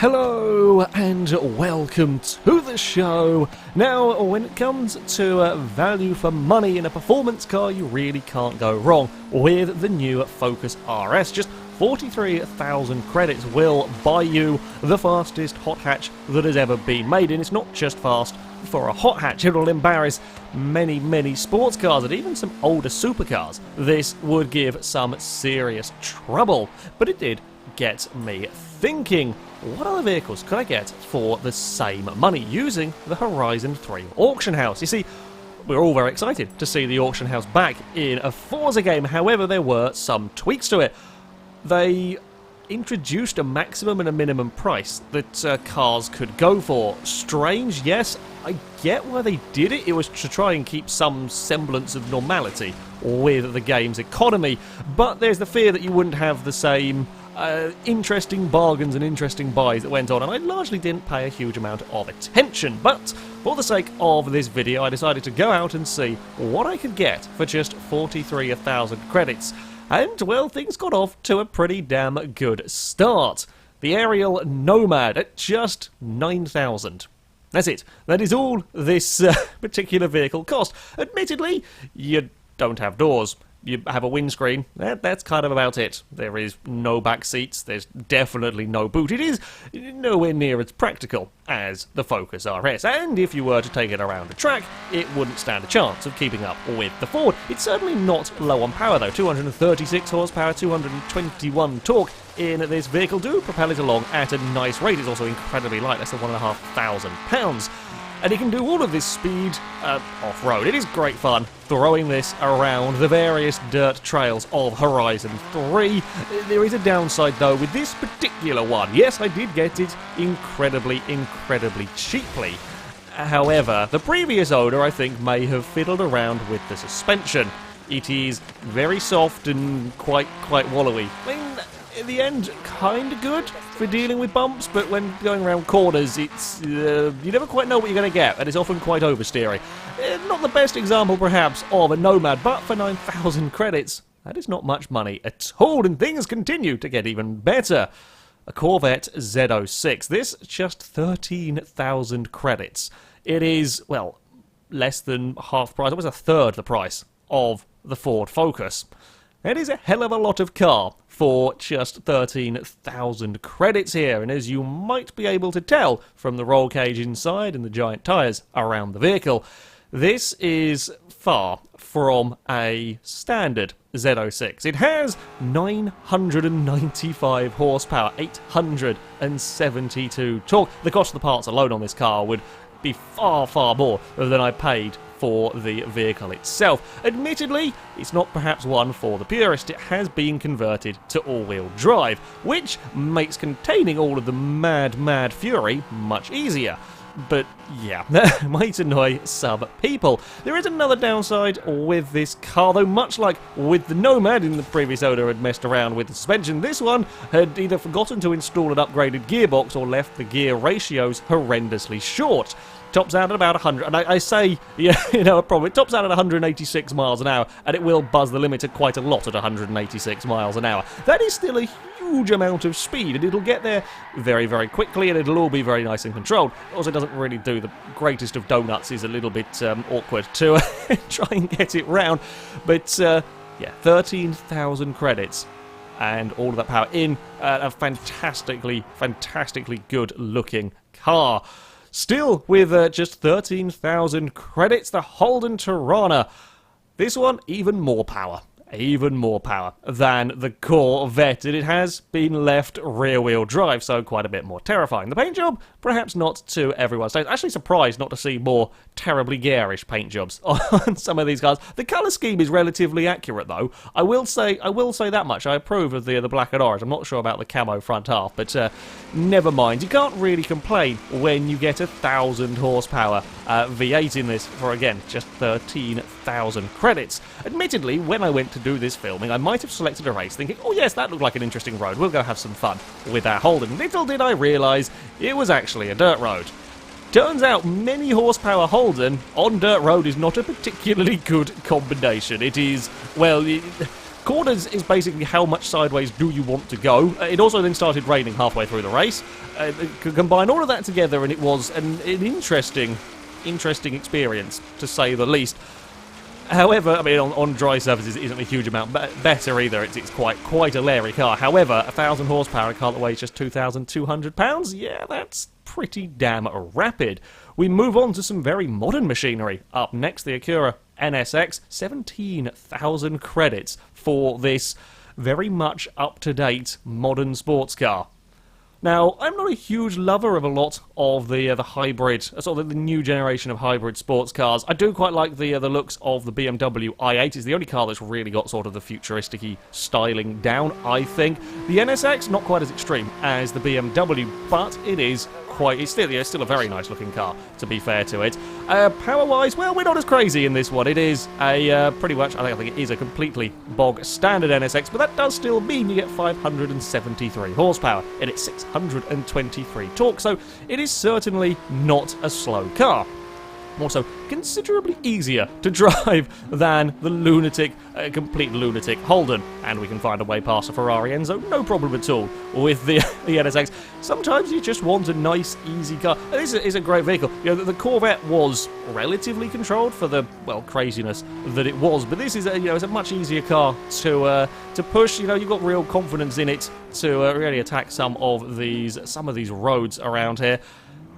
Hello and welcome to the show. Now, when it comes to value for money in a performance car, you really can't go wrong with the new Focus RS. Just 43,000 credits will buy you the fastest hot hatch that has ever been made, and it's not just fast for a hot hatch. It'll embarrass many sports cars and even some older supercars. This would give some serious trouble, but it did get me thinking, what other vehicles could I get for the same money using the Horizon 3 auction house? You see, we're all very excited to see the auction house back in a Forza game. However, there were some tweaks to it. They introduced a maximum and a minimum price that cars could go for. Strange, yes, I get why they did it. It was to try and keep some semblance of normality with the game's economy, but there's the fear that you wouldn't have the same interesting bargains and interesting buys that went on, and I largely didn't pay a huge amount of attention. But for the sake of this video, I decided to go out and see what I could get for just 43,000 credits. And, well, things got off to a pretty damn good start. The Ariel Nomad at just 9,000. That's it. That is all this particular vehicle cost. Admittedly, you don't have doors. You have a windscreen. That's kind of about it. There is no back seats. There's definitely no boot. It is nowhere near as practical as the Focus RS. And if you were to take it around a track, it wouldn't stand a chance of keeping up with the Ford. It's certainly not low on power, though. 236 horsepower, 221 torque in this vehicle do propel it along at a nice rate. It's also incredibly light, less than 1,500 pounds. And it can do all of this speed off-road. It is great fun throwing this around the various dirt trails of Horizon 3. There is a downside, though, with this particular one. Yes, I did get it incredibly cheaply. However, the previous owner, I think, may have fiddled around with the suspension. It is very soft and quite wallowy. I mean, in the end, kind of good for dealing with bumps, but when going around corners, it's you never quite know what you're going to get, and it's often quite oversteering. Not the best example, perhaps, of a Nomad, but for 9,000 credits, that is not much money at all, and things continue to get even better. A Corvette Zo6. This just 13,000 credits. It is, well, less than half price. It was a third the price of the Ford Focus. That is a hell of a lot of car for just 13,000 credits here, and as you might be able to tell from the roll cage inside and the giant tyres around the vehicle, this is far from a standard Zo6. It has 995 horsepower, 872 torque. The cost of the parts alone on this car would be far more than I paid for the vehicle itself. Admittedly, it's not perhaps one for the purist. It has been converted to all-wheel drive, which makes containing all of the mad fury much easier. But yeah, that might annoy some people. There is another downside with this car, though, much like with the Nomad in the previous owner had messed around with the suspension, this one had either forgotten to install an upgraded gearbox or left the gear ratios horrendously short. Tops out at about 100, and I say, yeah, you know, a problem. It tops out at 186 miles an hour, and it will buzz the limiter quite a lot at 186 miles an hour. That is still a huge amount of speed, and it'll get there very quickly, and it'll all be very nice and controlled. It also doesn't really do the greatest of donuts, is a little bit awkward to try and get it round. But, yeah, 13,000 credits. And all of that power in a fantastically good-looking car. Still, with just 13,000 credits, the Holden Tirana. This one, even more power than the Corvette, and it has been left rear-wheel drive, so quite a bit more terrifying. The paint job, perhaps not to everyone's taste. Actually surprised not to see more terribly garish paint jobs on some of these cars. The colour scheme is relatively accurate, though. I will say that much. I approve of the black and orange. I'm not sure about the camo front half, but never mind. You can't really complain when you get 1,000 horsepower V8 in this for, again, just 13,000 credits. Admittedly, when I went to do this filming, I might have selected a race thinking, oh yes, that looked like an interesting road, we'll go have some fun with our Holden. Little did I realise it was actually a dirt road. Turns out many horsepower Holden on dirt road is not a particularly good combination. It is, well, Corners is basically how much sideways do you want to go. It also then started raining halfway through the race. Combine all of that together, and it was an interesting experience, to say the least. However, I mean, on dry surfaces it isn't a huge amount better either. It's quite a leery car. However, 1,000 horsepower, a car that weighs just 2,200 pounds, yeah, that's pretty damn rapid. We move on to some very modern machinery. Up next, the Acura NSX, 17,000 credits for this very much up-to-date modern sports car. Now, I'm not a huge lover of a lot of the hybrid, sort of the new generation of hybrid sports cars. I do quite like the looks of the BMW i8. It's the only car that's really got sort of the futuristic-y styling down, I think. The NSX, not quite as extreme as the BMW, but it is it's still a very nice looking car, to be fair to it. Power-wise, well, we're not as crazy in this one. It is a pretty much, I think it is a completely bog standard NSX, but that does still mean you get 573 horsepower, and it's 623 torque, so it is certainly not a slow car. Also, considerably easier to drive than the complete lunatic Holden. And we can find a way past a Ferrari Enzo, no problem at all, with the NSX. Sometimes you just want a nice, easy car. This is a great vehicle. You know, the Corvette was relatively controlled for the, well, craziness that it was, but this is it's a much easier car to push. You know, you've got real confidence in it to really attack some of these roads around here.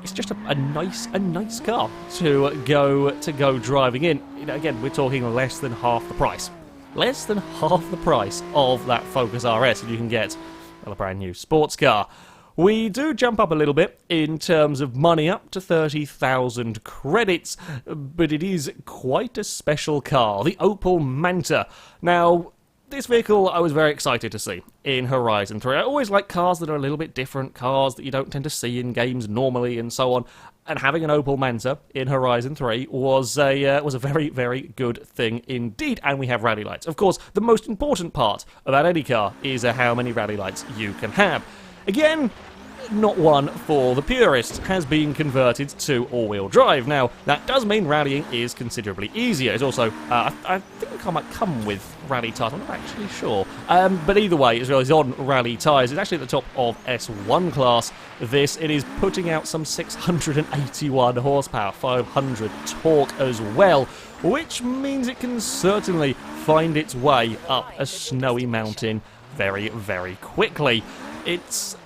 It's just a nice car to go driving in. You know, again, we're talking less than half the price. Less than half the price of that Focus RS, and you can get, well, a brand new sports car. We do jump up a little bit in terms of money, up to 30,000 credits, but it is quite a special car, the Opel Manta. Now, this vehicle I was very excited to see in Horizon 3. I always like cars that are a little bit different, cars that you don't tend to see in games normally and so on. And having an Opel Manta in Horizon 3 was a very, very good thing indeed. And we have rally lights. Of course, the most important part about any car is how many rally lights you can have. Again, not one for the purists, has been converted to all-wheel drive. Now, that does mean rallying is considerably easier. It's also, I think the car might come with rally tyres, I'm not actually sure. But either way, it's on rally tyres. It's actually at the top of S1 class. It is putting out some 681 horsepower, 500 torque as well, which means it can certainly find its way up a snowy mountain very, very quickly. It's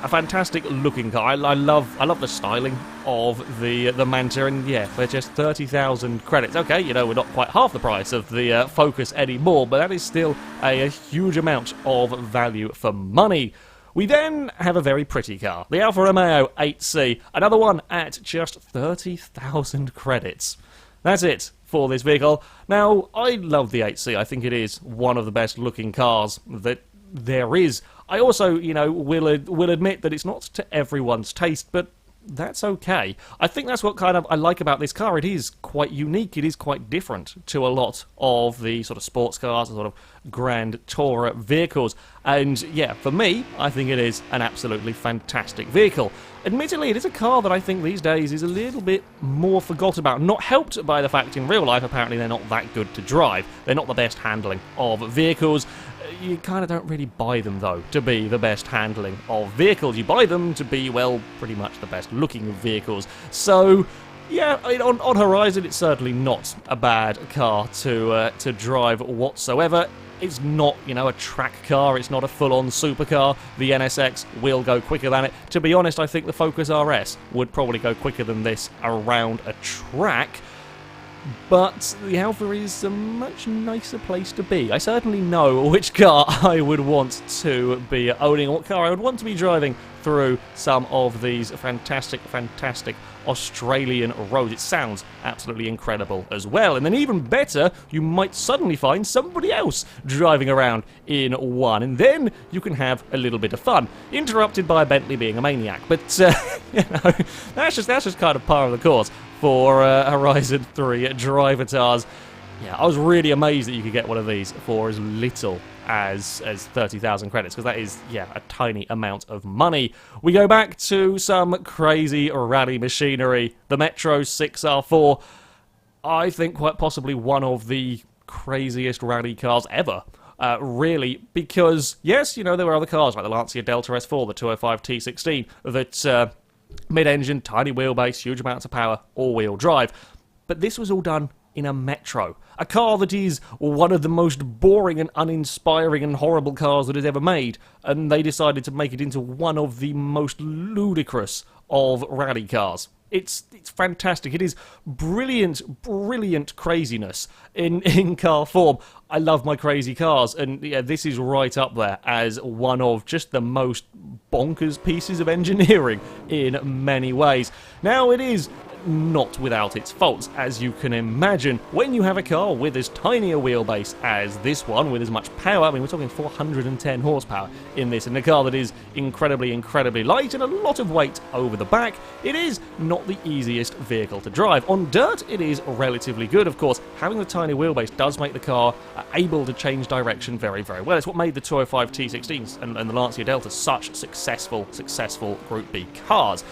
a fantastic looking car. I love the styling of the Manta, and yeah, for just 30,000 credits. Okay, you know, we're not quite half the price of the Focus anymore, but that is still a huge amount of value for money. We then have a very pretty car, the Alfa Romeo 8C, another one at just 30,000 credits. That's it for this vehicle. Now, I love the 8C. I think it is one of the best looking cars that there is. I also, will admit that it's not to everyone's taste, but that's okay. I think that's what I like about this car. It is quite unique. It is quite different to a lot of the sort of sports cars and sort of grand tourer vehicles. And yeah, for me, I think it is an absolutely fantastic vehicle. Admittedly, it is a car that I think these days is a little bit more forgot about, not helped by the fact in real life apparently they're not that good to drive. They're not the best handling of vehicles. You kind of don't really buy them, though, to be the best handling of vehicles. You buy them to be, well, pretty much the best looking vehicles. So, yeah, on Horizon, it's certainly not a bad car to drive whatsoever. It's not, a track car. It's not a full-on supercar. The NSX will go quicker than it. To be honest, I think the Focus RS would probably go quicker than this around a track. But the Alfa is a much nicer place to be. I certainly know which car I would want to be owning, what car I would want to be driving through some of these fantastic Australian roads. It sounds absolutely incredible as well. And then even better, you might suddenly find somebody else driving around in one. And then you can have a little bit of fun. Interrupted by a Bentley being a maniac. But, that's just kind of par of the course for Horizon 3 drivatars. Yeah, I was really amazed that you could get one of these for as little as 30,000 credits, because that is, a tiny amount of money. We go back to some crazy rally machinery. The Metro 6R4, I think quite possibly one of the craziest rally cars ever. really, because, yes, you know, there were other cars like the Lancia Delta S4, the 205 T16, that mid-engine, tiny wheelbase, huge amounts of power, all-wheel drive. But this was all done in a Metro. A car that is one of the most boring and uninspiring and horrible cars that is ever made. And they decided to make it into one of the most ludicrous of rally cars. It's fantastic. It is brilliant, brilliant craziness in car form. I love my crazy cars, and yeah, this is right up there as one of just the most bonkers pieces of engineering in many ways. Now, it is not without its faults, as you can imagine. When you have a car with as tiny a wheelbase as this one, with as much power, I mean, we're talking 410 horsepower in this, and a car that is incredibly, incredibly light and a lot of weight over the back, it is not the easiest vehicle to drive. On dirt, it is relatively good, of course. Having the tiny wheelbase does make the car able to change direction very, very well. It's what made the 205 T16s and the Lancia Delta such successful Group B cars.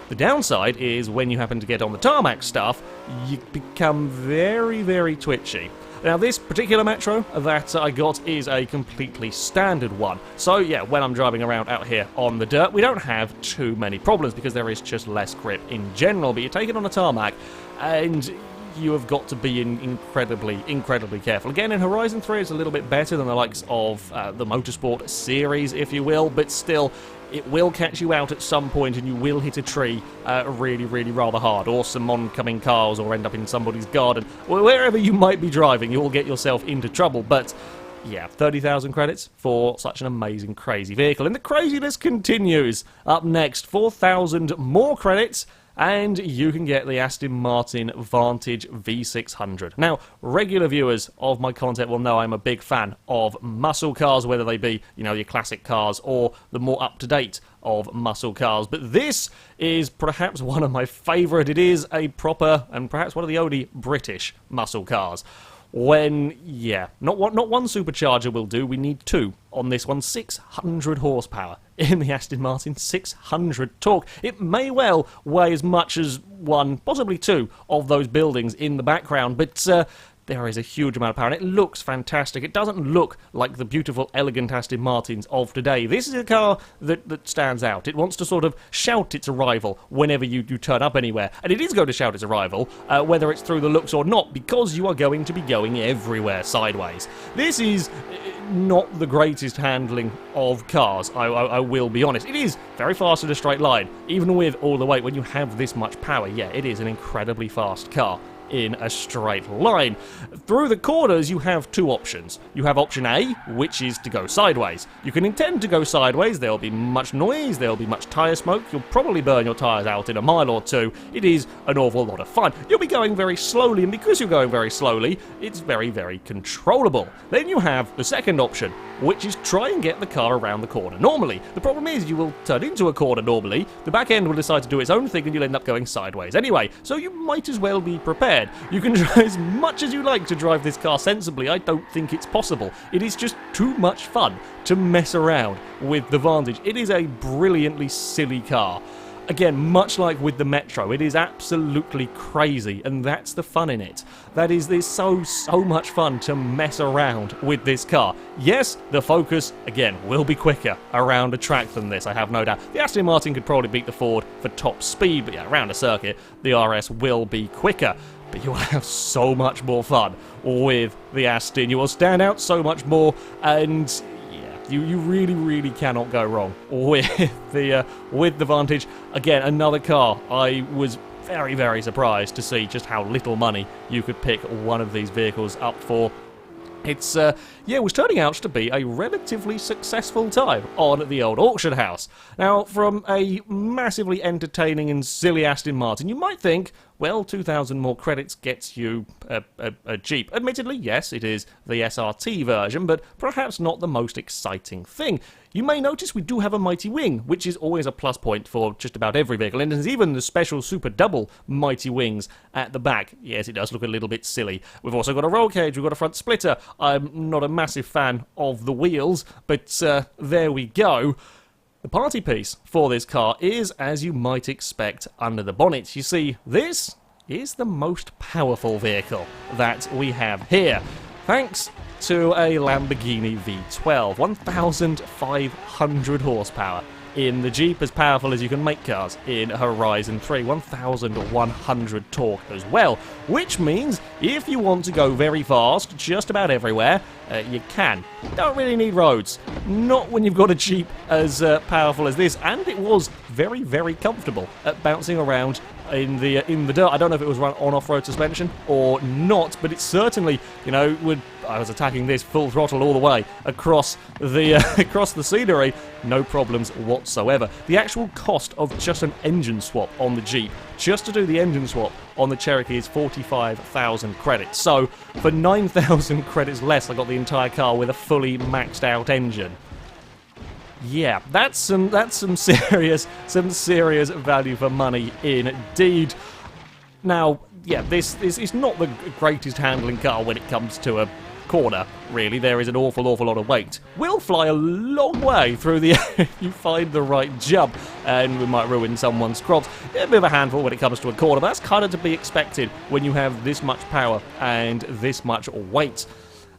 The downside is when you happen to get on the tarmac stuff, you become very, very twitchy. Now, this particular Metro that I got is a completely standard one. So, yeah, when I'm driving around out here on the dirt, we don't have too many problems because there is just less grip in general. But you take it on a tarmac and you have got to be incredibly, incredibly careful. Again, in Horizon 3, it's a little bit better than the likes of the Motorsport series, if you will, but still, it will catch you out at some point and you will hit a tree really, really rather hard, or some oncoming cars, or end up in somebody's garden. Wherever you might be driving, you will get yourself into trouble, but yeah, 30,000 credits for such an amazing, crazy vehicle. And the craziness continues. Up next, 4,000 more credits, and you can get the Aston Martin Vantage V600. Now, regular viewers of my content will know I'm a big fan of muscle cars, whether they be, you know, your classic cars or the more up-to-date of muscle cars. But this is perhaps one of my favourite. It is a proper, and perhaps one of the only British muscle cars. When, yeah, not one supercharger will do, we need two on this one. 600 horsepower in the Aston Martin, 600 torque. It may well weigh as much as one, possibly two, of those buildings in the background, but there is a huge amount of power, and it looks fantastic. It doesn't look like the beautiful, elegant Aston Martins of today. This is a car that stands out. It wants to sort of shout its arrival whenever you turn up anywhere. And it is going to shout its arrival, whether it's through the looks or not, because you are going to be going everywhere sideways. This is not the greatest handling of cars, I will be honest. It is very fast in a straight line, even with all the weight. When you have this much power, yeah, it is an incredibly fast car in a straight line. Through the corners, you have two options. You have option A, which is to go sideways. You can intend to go sideways. There'll be much noise, there'll be much tyre smoke, you'll probably burn your tyres out in a mile or two. It is an awful lot of fun. You'll be going very slowly, and because you're going very slowly, it's very, very controllable. Then you have the second option, which is try and get the car around the corner normally. The problem is you will turn into a corner normally, the back end will decide to do its own thing, and you'll end up going sideways anyway. So you might as well be prepared. You can try as much as you like to drive this car sensibly. I don't think it's possible. It is just too much fun to mess around with the Vantage. It is a brilliantly silly car. Again, much like with the Metro, it is absolutely crazy, and that's the fun in it. There's so much fun to mess around with this car. Yes, the Focus, again, will be quicker around a track than this, I have no doubt. The Aston Martin could probably beat the Ford for top speed, but yeah, around a circuit, the RS will be quicker. But you will have so much more fun with the Aston. You will stand out so much more, and you really, really cannot go wrong with the Vantage. Again, another car I was very, very surprised to see just how little money you could pick one of these vehicles up for. It's, it was turning out to be a relatively successful time on the old auction house. Now, from a massively entertaining and silly Aston Martin, you might think, well, 2,000 more credits gets you a Jeep. Admittedly, yes, it is the SRT version, but perhaps not the most exciting thing. You may notice we do have a Mighty Wing, which is always a plus point for just about every vehicle, and there's even the special Super Double Mighty Wings at the back. Yes, it does look a little bit silly. We've also got a roll cage, we've got a front splitter. I'm not a massive fan of the wheels, but there we go. The party piece for this car is, as you might expect, under the bonnet. You see, this is the most powerful vehicle that we have here. thanks to a Lamborghini V12, 1,500 horsepower. In the Jeep, as powerful as you can make cars in Horizon 3, 1,100 torque as well, which means if you want to go very fast just about everywhere, you can. Don't really need roads, not when you've got a Jeep as powerful as this, and it was very, very comfortable at bouncing around in the dirt. I don't know if it was run on off-road suspension or not, but it certainly, you know, I was attacking this full throttle all the way across the across the scenery, no problems whatsoever. The actual cost of just an engine swap on the Jeep, just to do the engine swap on the Cherokee, is 45,000 credits. So for 9,000 credits less, I got the entire car with a fully maxed out engine. Yeah, that's some serious value for money indeed. Now, yeah, this is not the greatest handling car when it comes to a corner, really. There is an awful lot of weight. Will fly a long way through the air if you find the right jump, and we might ruin someone's crops. A bit of a handful when it comes to a corner, but that's kind of to be expected when you have this much power and this much weight.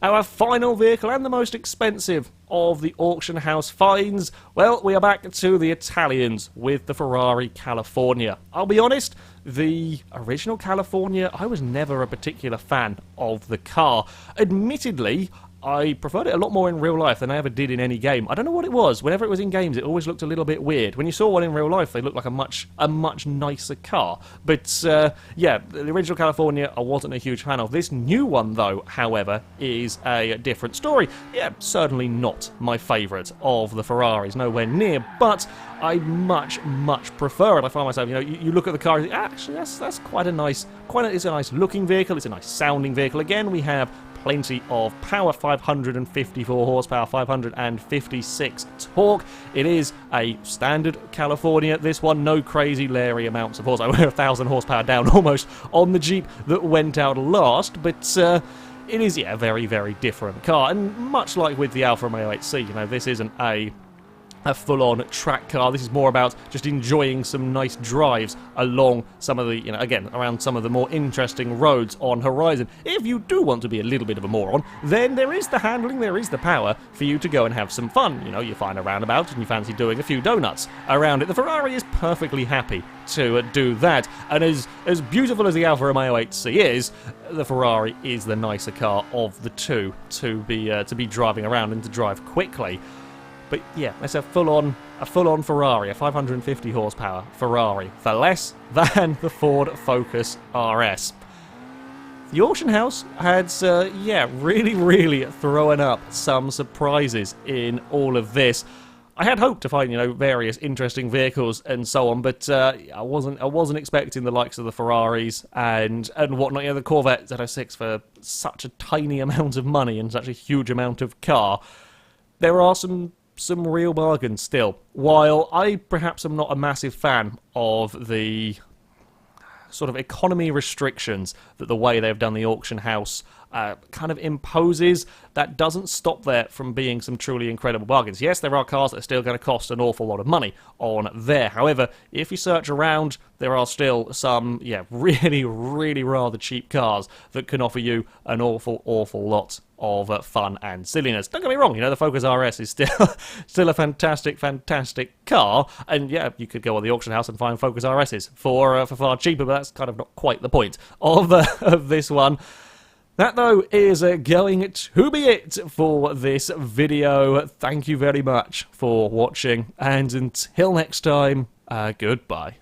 Our final vehicle, and the most expensive of the auction house finds, well, we are back to the Italians with the Ferrari California. I'll be honest, the original California, I was never a particular fan of the car. Admittedly, I preferred it a lot more in real life than I ever did in any game. I don't know what it was. Whenever it was in games, it always looked a little bit weird. When you saw one in real life, they looked like a much nicer car. But, yeah, the original California, I wasn't a huge fan of. This new one, though, however, is a different story. Yeah, certainly not my favourite of the Ferraris, nowhere near, but I much prefer it. I find myself, you know, you look at the car and think, actually, that's quite a nice, it's a nice looking vehicle, it's a nice sounding vehicle. Again, we have plenty of power, 554 horsepower, 556 torque. It is a standard California. This one, no crazy Larry amounts of horsepower. We're 1,000 horsepower down almost on the Jeep that went out last, but it is, yeah, a very different car. And much like with the Alfa Romeo 8C, you know, this isn't a full-on track car. This is more about just enjoying some nice drives along some of the, you know, again, around some of the more interesting roads on Horizon. If you do want to be a little bit of a moron, then there is the handling, there is the power for you to go and have some fun. You know, you find a roundabout and you fancy doing a few donuts around it. The Ferrari is perfectly happy to do that. And as beautiful as the Alfa Romeo 8C is, the Ferrari is the nicer car of the two to be driving around and to drive quickly. But yeah, it's a full-on Ferrari, a 550 horsepower Ferrari, for less than the Ford Focus RS. The auction house had, yeah, really throwing up some surprises in all of this. I had hoped to find, you know, various interesting vehicles and so on, but I wasn't expecting the likes of the Ferraris and whatnot. You know, the Corvette Zo6 for such a tiny amount of money and such a huge amount of car. There are some real bargains still. While I perhaps am not a massive fan of the sort of economy restrictions that the way they've done the auction house kind of imposes, that doesn't stop there from being some truly incredible bargains. Yes, there are cars that are still going to cost an awful lot of money on there. However, if you search around, there are still some, yeah, really rather cheap cars that can offer you an awful lot of fun and silliness. Don't get me wrong, you know, the Focus RS is still a fantastic car, and yeah, you could go on the auction house and find Focus RSs for far cheaper, but that's kind of not quite the point of this one. That, though, is going to be it for this video. Thank you very much for watching, and until next time, goodbye.